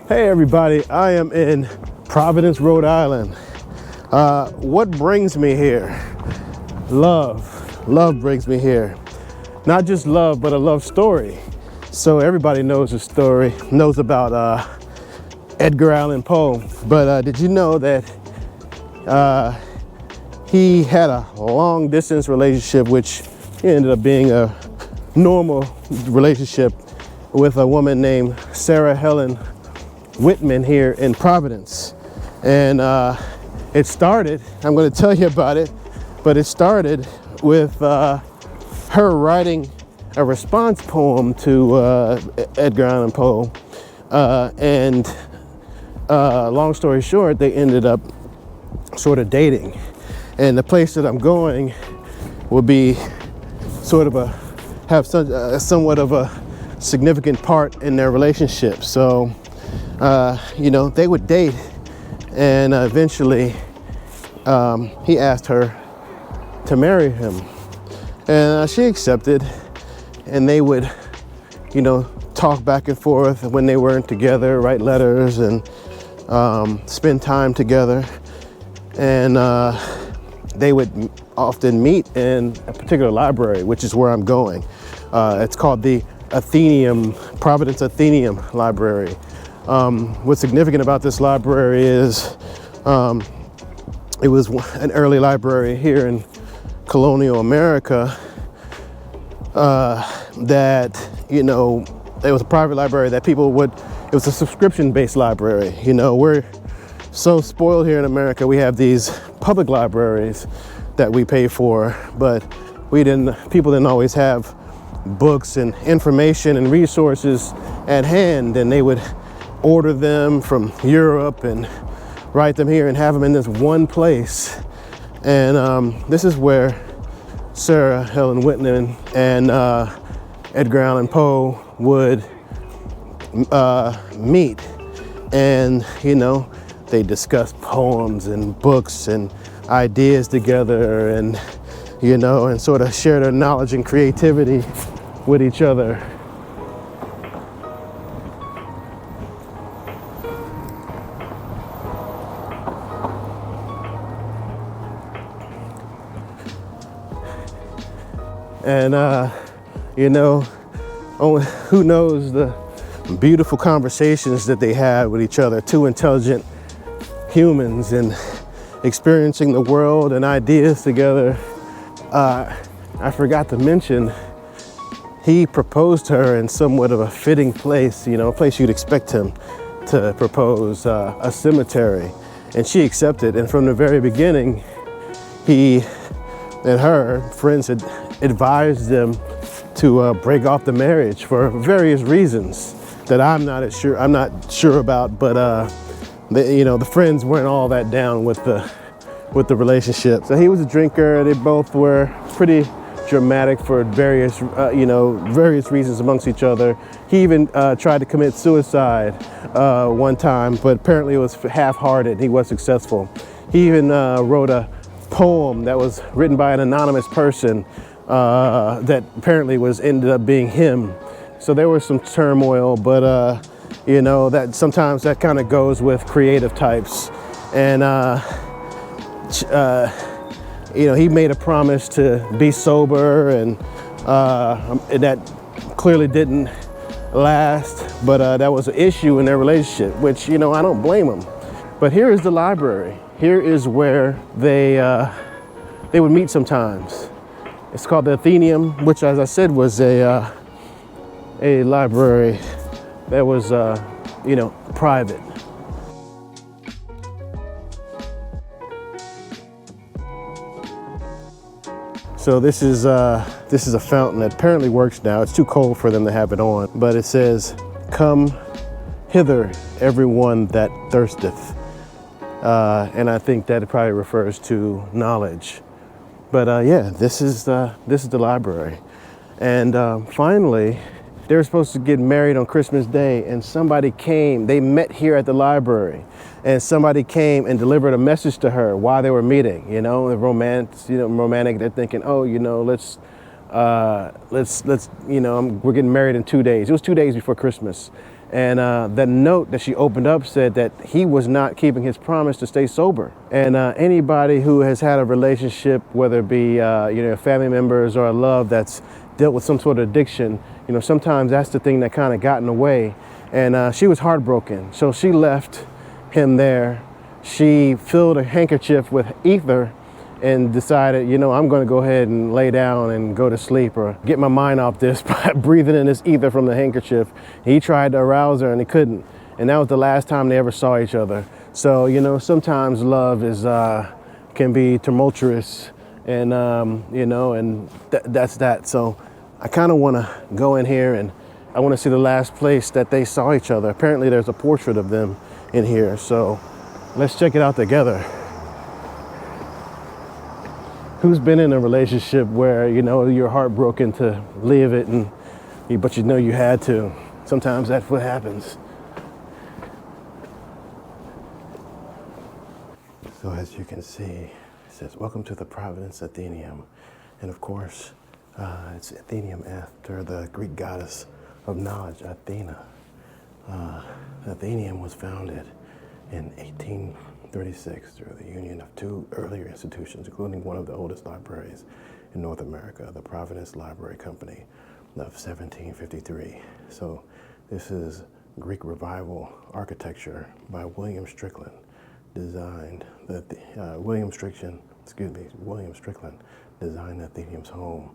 Hey everybody, I am in Providence, Rhode Island. What brings me here? Love. Love brings me here. Not just love, but a love story. So everybody knows the story, knows about Edgar Allan Poe. But did you know that he had a long distance relationship, which ended up being a normal relationship with a woman named Sarah Helen Whitman here in Providence. And it started, I'm going to tell you about it, but it started with her writing a response poem to Edgar Allan Poe. And long story short, they ended up sort of dating. And the place that I'm going will be sort of have somewhat of a significant part in their relationship. So they would date, and eventually he asked her to marry him, and she accepted, and they would talk back and forth when they weren't together, write letters and spend time together. And they would often meet in a particular library, which is where I'm going. It's called the Athenaeum, Providence Athenaeum Library. What's significant about this library is it was an early library here in colonial America that, it was a private library that it was a subscription-based library. We're so spoiled here in America. We have these public libraries that we pay for, but people didn't always have books and information and resources at hand, and they would order them from Europe and write them here and have them in this one place. And this is where Sarah Helen Whitman and Edgar Allan Poe would meet, and they discuss poems and books and ideas together, and and sort of share their knowledge and creativity with each other. And who knows the beautiful conversations that they had with each other, two intelligent humans, and experiencing the world and ideas together. I forgot to mention, he proposed to her in somewhat of a fitting place, a place you'd expect him to propose, a cemetery. And she accepted. And from the very beginning, he and her friends had advised them to break off the marriage for various reasons that I'm not sure about, but the friends weren't all that down with the relationship. So he was a drinker. They both were pretty dramatic for various reasons amongst each other. He even tried to commit suicide one time, but apparently it was half-hearted. He was successful. He even wrote a poem that was written by an anonymous person that apparently ended up being him. So there was some turmoil, but that sometimes that kind of goes with creative types. And he made a promise to be sober, and that clearly didn't last, but that was an issue in their relationship, which I don't blame them. But here is the library. Here is where they would meet sometimes. It's called the Athenaeum, which, as I said, was a library that was private. So this is a fountain that apparently works now. It's too cold for them to have it on, but it says, "Come hither, everyone that thirsteth," and I think that it probably refers to knowledge. But this is the library. And finally, they were supposed to get married on Christmas Day, and somebody came. They met here at the library, and somebody came and delivered a message to her while they were meeting. The romantic. They're thinking, we're getting married in 2 days. It was 2 days before Christmas, And the note that she opened up said that he was not keeping his promise to stay sober. And anybody who has had a relationship, whether it be family members or a love that's dealt with some sort of addiction, sometimes that's the thing that kind of got in the way. And she was heartbroken, so she left him there. She filled a handkerchief with ether and decided, I'm going to go ahead and lay down and go to sleep or get my mind off this by breathing in this ether from the handkerchief. He tried to arouse her and he couldn't. And that was the last time they ever saw each other. So, sometimes love is can be tumultuous and, that's that. So I kind of want to go in here and I want to see the last place that they saw each other. Apparently there's a portrait of them in here. So let's check it out together. Who's been in a relationship where, you're heartbroken to leave it, but you had to? Sometimes that's what happens. So as you can see, it says, "Welcome to the Providence Athenaeum." And of course, it's Athenaeum after the Greek goddess of knowledge, Athena. The Athenaeum was founded in 1836 through the union of two earlier institutions, including one of the oldest libraries in North America, the Providence Library Company of 1753. So this is Greek Revival architecture by William Strickland, designed William Strickland designed the Athenaeum's home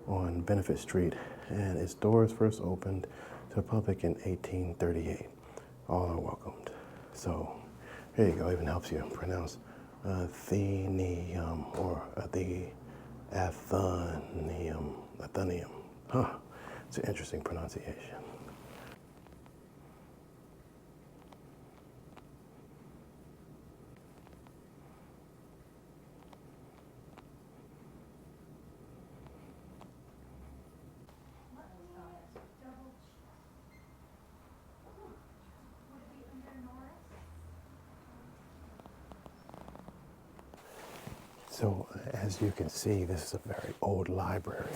on Benefit Street, and its doors first opened to the public in 1838. All are welcomed. So here you go, even helps you pronounce Athenaeum or the Athenaeum. Huh, it's an interesting pronunciation. So as you can see, this is a very old library.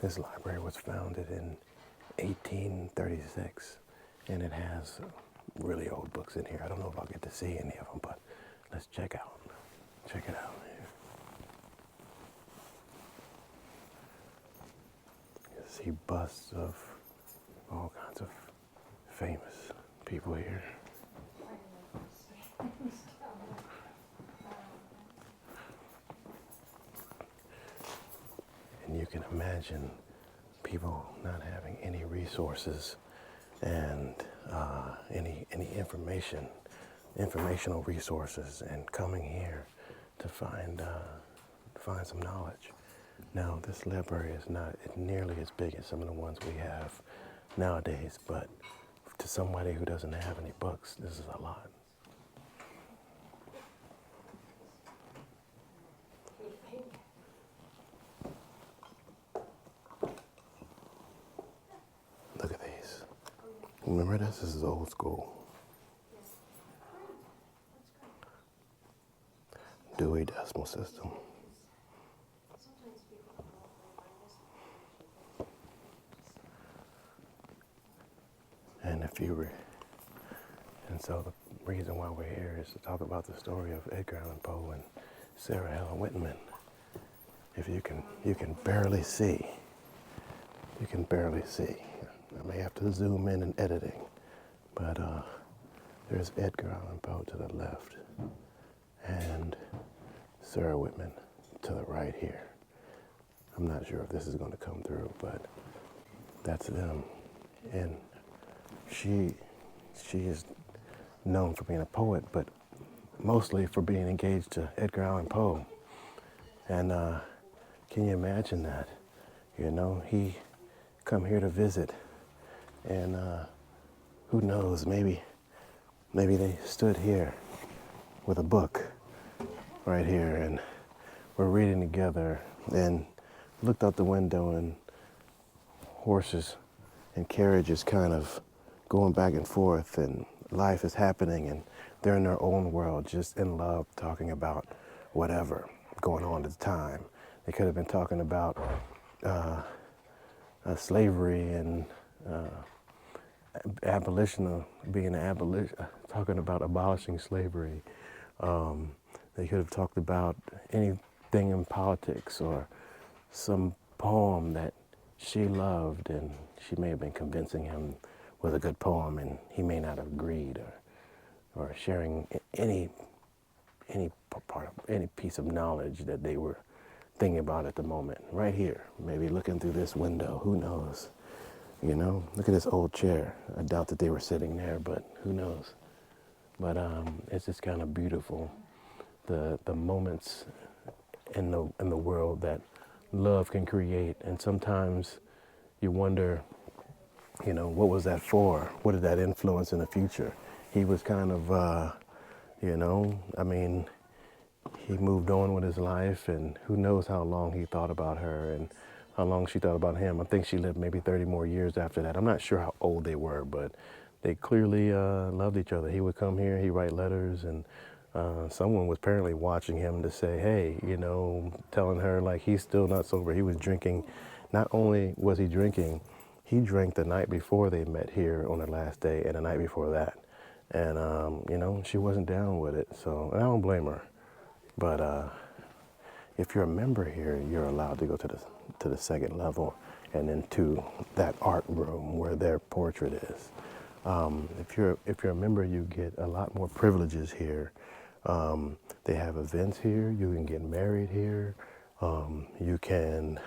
This library was founded in 1836, and it has really old books in here. I don't know if I'll get to see any of them, but let's check it out here. You see busts of all kinds of famous people here. And you can imagine people not having any resources and any informational resources, and coming here to find some knowledge. Now, this library is not nearly as big as some of the ones we have nowadays, but to somebody who doesn't have any books, this is a lot. Look at these. Remember this? This is old school. Dewey Decimal System. And so the reason why we're here is to talk about the story of Edgar Allan Poe and Sarah Helen Whitman. If you can barely see. You can barely see. I may have to zoom in and editing, but there's Edgar Allan Poe to the left and Sarah Whitman to the right here. I'm not sure if this is going to come through, but that's them. And she is known for being a poet, but mostly for being engaged to Edgar Allan Poe. And can you imagine that? He come here to visit, and who knows, maybe they stood here with a book right here, and we're reading together, and looked out the window, and horses and carriages kind of going back and forth, and life is happening, and they're in their own world, just in love, talking about whatever going on at the time. They could have been talking about slavery and abolition, talking about abolishing slavery. They could have talked about anything in politics or some poem that she loved, and she may have been convincing him with a good poem, and he may not have agreed, or sharing any piece of knowledge that they were thinking about at the moment. Right here, maybe looking through this window, who knows? You know, look at this old chair. I doubt that they were sitting there, but who knows? But it's just kind of beautiful, the moments in the world that love can create. And sometimes you wonder, you know, what was that for? What did that influence in the future? He was kind of, you know, I mean, he moved on with his life, and who knows how long he thought about her and how long she thought about him. I think she lived maybe 30 more years after that. I'm not sure how old they were, but they clearly loved each other. He would come here, he'd write letters, and someone was apparently watching him to say, hey, you know, telling her like he's still not sober. He was drinking. Not only was he drinking, he drank the night before they met here on the last day and the night before that. And, you know, she wasn't down with it. So, and I don't blame her. But if you're a member here, you're allowed to go to the second level and into that art room where their portrait is. If you're a member, you get a lot more privileges here. They have events here. You can get married here. You can,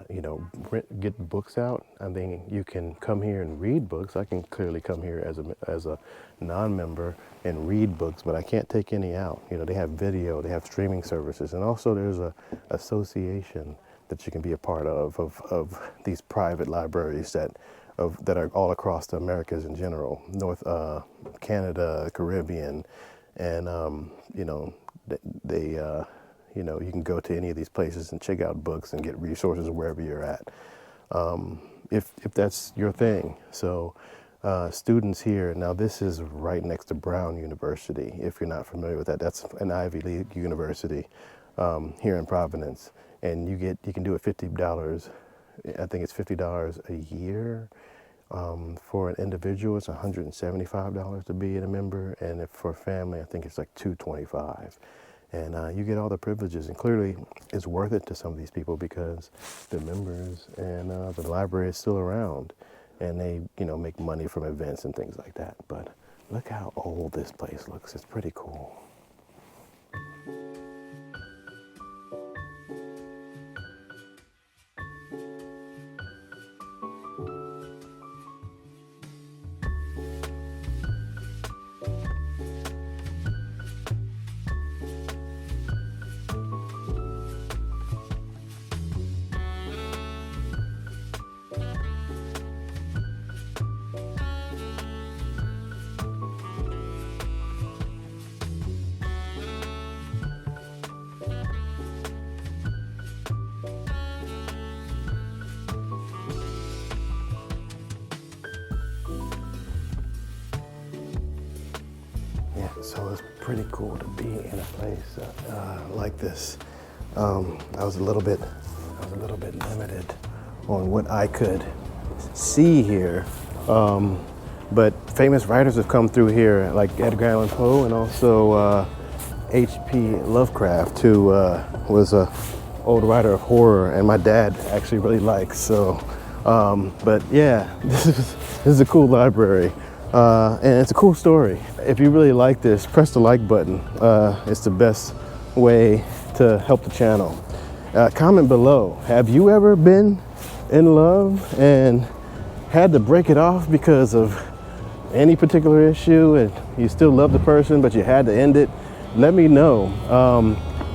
you know, get books out. I mean, you can come here and read books. I can clearly come here as a non-member and read books, but I can't take any out. You know, they have video, they have streaming services, and also there's a association that you can be a part of these private libraries that are all across the Americas in general, North Canada, Caribbean, and you know, they you know, you can go to any of these places and check out books and get resources wherever you're at, if that's your thing. So students here, now this is right next to Brown University. If you're not familiar with that, that's an Ivy League university here in Providence. And you can do it $50. I think it's $50 a year. For an individual, it's $175 to be a member, and if for a family, I think it's like $225. And you get all the privileges, and clearly it's worth it to some of these people because they're members, and the library is still around, and they, you know, make money from events and things like that. But look how old this place looks. It's pretty cool. So it's pretty cool to be in a place like this. I was a little bit limited on what I could see here, but famous writers have come through here, like Edgar Allan Poe, and also H.P. Lovecraft, who was a old writer of horror, and my dad actually really likes. So, but yeah, this is a cool library. And it's a cool story. If you really like this, press the like button. It's the best way to help the channel. Comment below. Have you ever been in love and had to break it off because of any particular issue, and you still love the person, but you had to end it? Let me know.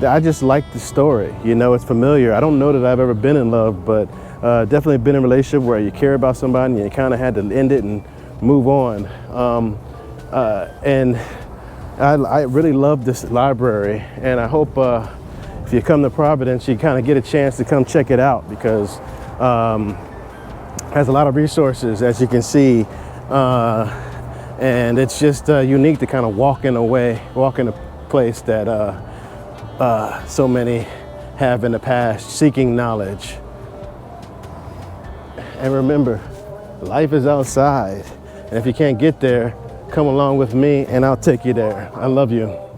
I just like the story. You know, it's familiar. I don't know that I've ever been in love, but definitely been in a relationship where you care about somebody and you kind of had to end it and move on. And I really love this library, and I hope if you come to Providence, you kind of get a chance to come check it out, because it has a lot of resources, as you can see, and it's just unique to kind of walk in a place that so many have in the past, seeking knowledge. And remember, life is outside. And if you can't get there, come along with me and I'll take you there. I love you.